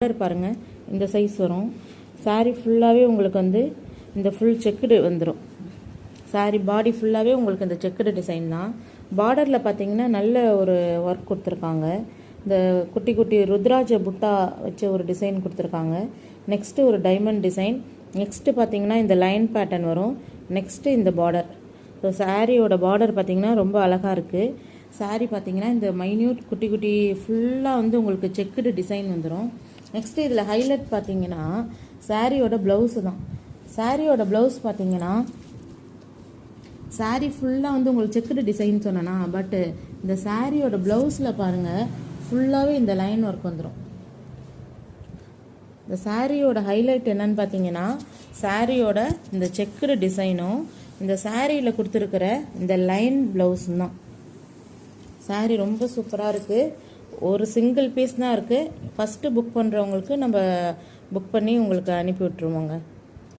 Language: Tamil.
பார்டர் பாருங்கள், இந்த சைஸ் வரும். சாரீ ஃபுல்லாகவே உங்களுக்கு வந்து இந்த ஃபுல் செக்குடு வந்துடும். சாரீ பாடி ஃபுல்லாகவே உங்களுக்கு இந்த செக்குடு டிசைன் தான். பார்டரில் பார்த்தீங்கன்னா நல்ல ஒரு ஒர்க் கொடுத்துருக்காங்க. இந்த குட்டி குட்டி ருத்ராஜ புட்டா வச்ச ஒரு டிசைன் கொடுத்துருக்காங்க. நெக்ஸ்ட்டு ஒரு டைமண்ட் டிசைன். நெக்ஸ்ட்டு பார்த்தீங்கன்னா இந்த லைன் பேட்டர்ன் வரும். நெக்ஸ்ட்டு இந்த பார்டர். ஸோ சாரியோட பார்டர் பார்த்தீங்கன்னா ரொம்ப அழகாக இருக்குது. சாரீ பார்த்தீங்கன்னா இந்த மைன்யூட் குட்டி குட்டி ஃபுல்லாக வந்து உங்களுக்கு செக்குடு டிசைன் வந்துடும். நெக்ஸ்ட்டு இதில் ஹைலைட் பார்த்தீங்கன்னா சாரியோட ப்ளவுஸு தான். சாரியோட ப்ளவுஸ் பார்த்தீங்கன்னா சாரீ ஃபுல்லாக வந்து உங்களுக்கு செக்குடு டிசைன் சொன்னேன்னா, பட்டு இந்த சாரியோட ப்ளவுஸில் பாருங்கள் ஃபுல்லாகவே இந்த லைன் ஒர்க் வந்துடும். இந்த சாரியோட ஹைலைட் என்னன்னு பார்த்தீங்கன்னா சாரியோட இந்த செக்குடு டிசைனும் இந்த சாரியில் கொடுத்துருக்கிற இந்த லைன் ப்ளவுஸும் தான். சாரீ ரொம்ப சூப்பராக இருக்குது. ஒரு சிங்கிள் பீஸ் தான் இருக்குது. ஃபஸ்ட்டு புக் பண்ணுறவங்களுக்கு நம்ம புக் பண்ணி உங்களுக்கு அனுப்பி விட்ருவோங்க.